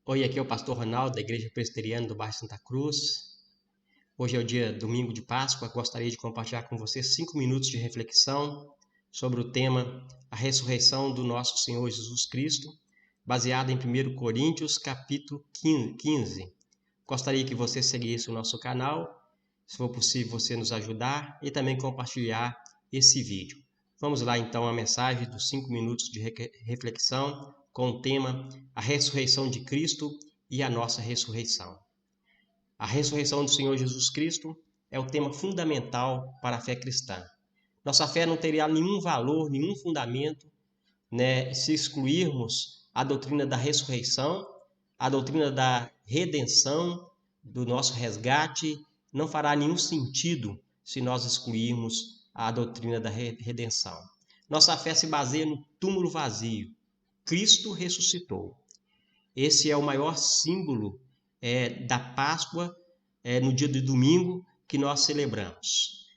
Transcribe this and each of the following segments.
Oi, aqui é o pastor Ronaldo, da Igreja Presbiteriana do bairro Santa Cruz. Hoje é o dia domingo de Páscoa. Gostaria de compartilhar com você 5 minutos de reflexão sobre o tema A Ressurreição do Nosso Senhor Jesus Cristo, baseado em 1 Coríntios, capítulo 15. Gostaria que você seguisse o nosso canal, se for possível você nos ajudar e também compartilhar esse vídeo. Vamos lá então à mensagem dos 5 minutos de reflexão com o tema A Ressurreição de Cristo e a Nossa Ressurreição. A ressurreição do Senhor Jesus Cristo é o tema fundamental para a fé cristã. Nossa fé não teria nenhum valor, nenhum fundamento, se excluirmos a doutrina da ressurreição, a doutrina da redenção, do nosso resgate. Não fará nenhum sentido se nós excluirmos a doutrina da redenção. Nossa fé se baseia no túmulo vazio. Cristo ressuscitou. Esse é o maior símbolo da Páscoa, no dia de domingo que nós celebramos.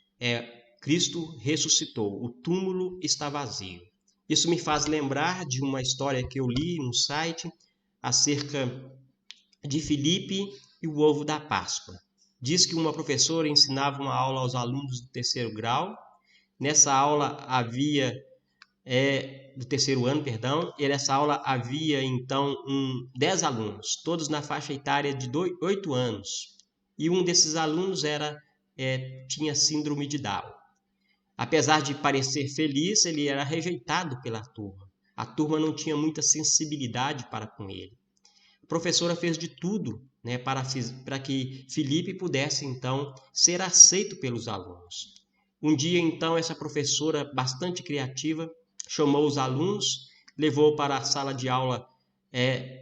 Cristo ressuscitou, o túmulo está vazio. Isso me faz lembrar de uma história que eu li no site acerca de Filipe e o ovo da Páscoa. Diz que uma professora ensinava uma aula aos alunos do terceiro grau. Nessa aula do terceiro ano, e nessa aula havia então 10 alunos, todos na faixa etária de 8 anos. E um desses alunos tinha síndrome de Down. Apesar de parecer feliz, ele era rejeitado pela turma. A turma não tinha muita sensibilidade para com ele. A professora fez de tudo, para que Filipe pudesse então ser aceito pelos alunos. Um dia então essa professora, bastante criativa, chamou os alunos, levou para a sala de aula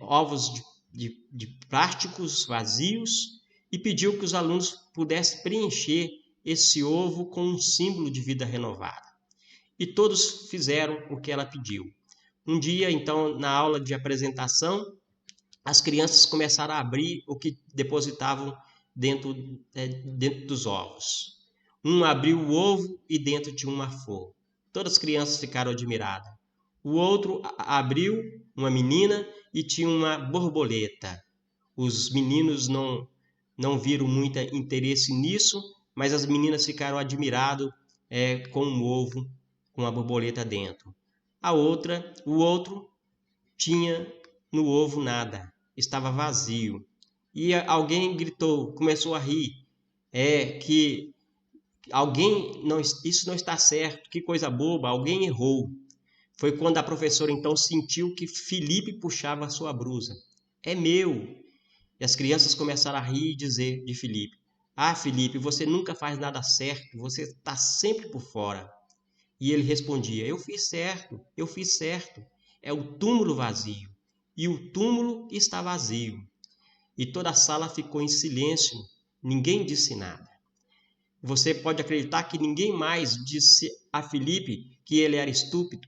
ovos de plásticos vazios e pediu que os alunos pudessem preencher esse ovo com um símbolo de vida renovada. E todos fizeram o que ela pediu. Um dia, então, na aula de apresentação, as crianças começaram a abrir o que depositavam dentro dos ovos. Um abriu o ovo e dentro tinha uma flor. Todas as crianças ficaram admiradas. O outro abriu, uma menina, e tinha uma borboleta. Os meninos não viram muito interesse nisso, mas as meninas ficaram admiradas com um ovo com a borboleta dentro. O outro tinha no ovo nada, estava vazio. E alguém gritou, começou a rir, que isso não está certo, que coisa boba, alguém errou. Foi quando a professora então sentiu que Filipe puxava a sua blusa. É meu. E as crianças começaram a rir e dizer de Filipe: Ah, Filipe, você nunca faz nada certo, você está sempre por fora. E ele respondia: eu fiz certo. É o túmulo vazio. E o túmulo está vazio. E toda a sala ficou em silêncio, ninguém disse nada. Você pode acreditar que ninguém mais disse a Filipe que ele era estúpido?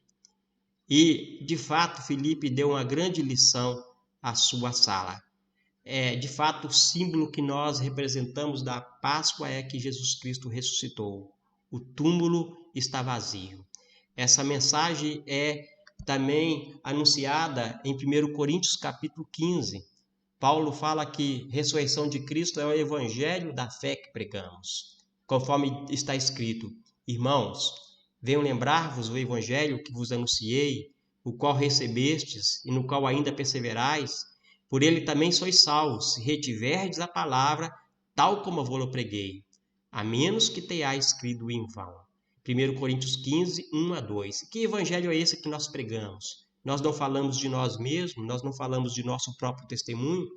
E, de fato, Filipe deu uma grande lição à sua sala. De fato, o símbolo que nós representamos da Páscoa é que Jesus Cristo ressuscitou. O túmulo está vazio. Essa mensagem é também anunciada em 1 Coríntios capítulo 15. Paulo fala que a ressurreição de Cristo é o evangelho da fé que pregamos. Conforme está escrito: Irmãos, venho lembrar-vos o evangelho que vos anunciei, o qual recebestes e no qual ainda perseverais. Por ele também sois salvos, se retiverdes a palavra, tal como eu vou preguei, a menos que tenhais crido em vão. 1 Coríntios 15, 1 a 2. Que evangelho é esse que nós pregamos? Nós não falamos de nós mesmos, nós não falamos de nosso próprio testemunho,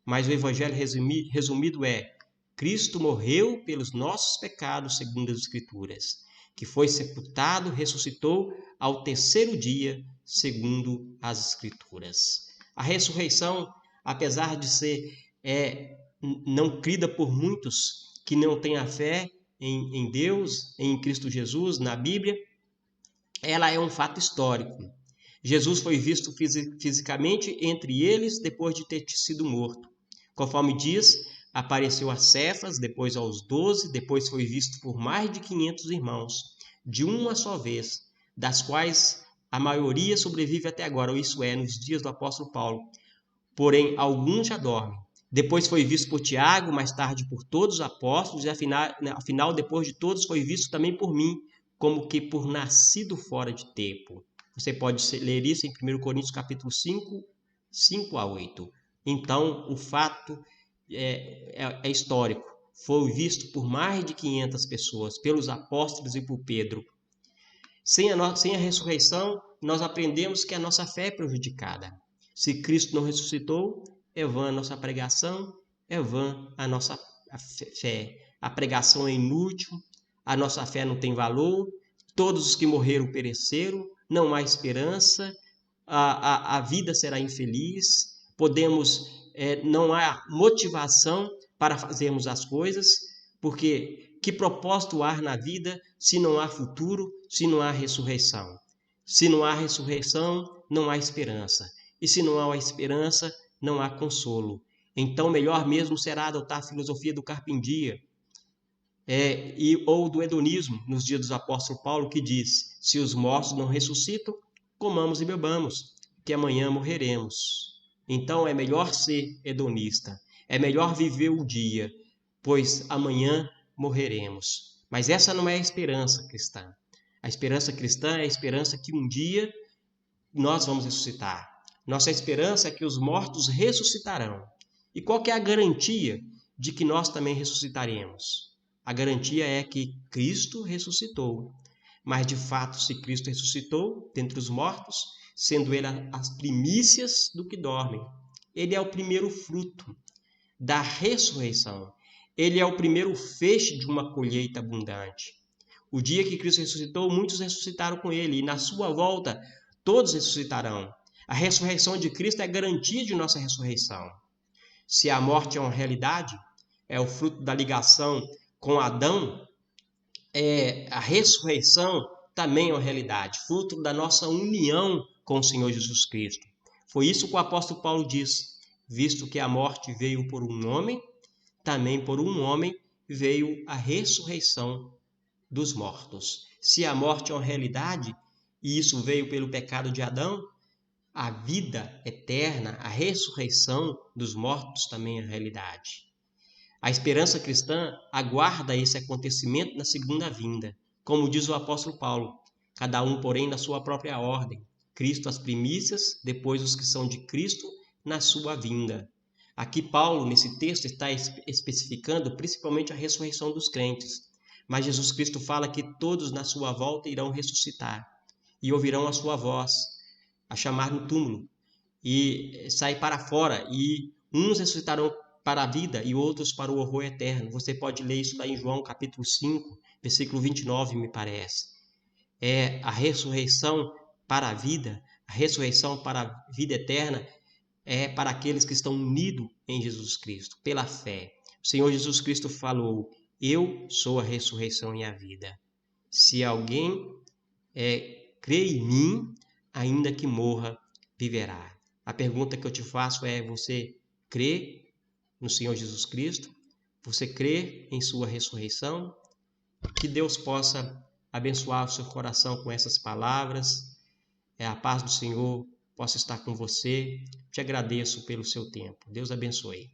mas o evangelho resumido é: Cristo morreu pelos nossos pecados, segundo as Escrituras, que foi sepultado, ressuscitou ao terceiro dia, segundo as Escrituras. A ressurreição, apesar de ser não crida por muitos que não têm a fé em Deus, em Cristo Jesus, na Bíblia, ela é um fato histórico. Jesus foi visto fisicamente entre eles depois de ter sido morto. Conforme diz, apareceu a Cefas, depois aos 12, depois foi visto por mais de 500 irmãos, de uma só vez, das quais a maioria sobrevive até agora, isso é, nos dias do apóstolo Paulo. porém alguns já dormem. Depois foi visto por Tiago, mais tarde por todos os apóstolos, e afinal depois de todos foi visto também por mim, como que por nascido fora de tempo. Você pode ler isso em 1 Coríntios capítulo 5, 5 a 8. Então, o fato é histórico. Foi visto por mais de 500 pessoas, pelos apóstolos e por Pedro. Sem a ressurreição, nós aprendemos que a nossa fé é prejudicada. Se Cristo não ressuscitou, é vã a nossa pregação, é vã a nossa fé. A pregação é inútil, a nossa fé não tem valor, todos os que morreram pereceram, não há esperança, a vida será infeliz, não há motivação para fazermos as coisas, porque que propósito há na vida se não há futuro, se não há ressurreição? Se não há ressurreição, não há esperança. E se não há esperança, não há consolo. Então, melhor mesmo será adotar a filosofia do carpe-diem, ou do hedonismo, nos dias do apóstolo Paulo, que diz: se os mortos não ressuscitam, comamos e bebamos, que amanhã morreremos. Então, é melhor ser hedonista, é melhor viver o dia, pois amanhã morreremos. Mas essa não é a esperança cristã. A esperança cristã é a esperança que um dia nós vamos ressuscitar. Nossa esperança é que os mortos ressuscitarão. E qual que é a garantia de que nós também ressuscitaremos? A garantia é que Cristo ressuscitou. Mas, de fato, se Cristo ressuscitou dentre os mortos, sendo Ele as primícias do que dormem, Ele é o primeiro fruto da ressurreição. Ele é o primeiro feixe de uma colheita abundante. O dia que Cristo ressuscitou, muitos ressuscitaram com Ele, e na sua volta, todos ressuscitarão. A ressurreição de Cristo é a garantia de nossa ressurreição. Se a morte é uma realidade, é o fruto da ligação com Adão, a ressurreição também é uma realidade, fruto da nossa união com o Senhor Jesus Cristo. Foi isso que o apóstolo Paulo diz: visto que a morte veio por um homem, também por um homem veio a ressurreição dos mortos. Se a morte é uma realidade, e isso veio pelo pecado de Adão, a vida eterna, a ressurreição dos mortos também é realidade. A esperança cristã aguarda esse acontecimento na segunda vinda. Como diz o apóstolo Paulo, cada um, porém, na sua própria ordem. Cristo as primícias, depois os que são de Cristo na sua vinda. Aqui Paulo, nesse texto, está especificando principalmente a ressurreição dos crentes. Mas Jesus Cristo fala que todos na sua volta irão ressuscitar e ouvirão a sua voz a chamar no túmulo e sair para fora, e uns ressuscitarão para a vida e outros para o horror eterno. Você pode ler isso lá em João capítulo 5, versículo 29, me parece. É a ressurreição para a vida, a ressurreição para a vida eterna é para aqueles que estão unidos em Jesus Cristo, pela fé. O Senhor Jesus Cristo falou: eu sou a ressurreição e a vida. Se alguém crê em mim, ainda que morra, viverá. A pergunta que eu te faço é: você crê no Senhor Jesus Cristo? Você crê em sua ressurreição? Que Deus possa abençoar o seu coração com essas palavras. A paz do Senhor possa estar com você. Te agradeço pelo seu tempo. Deus abençoe.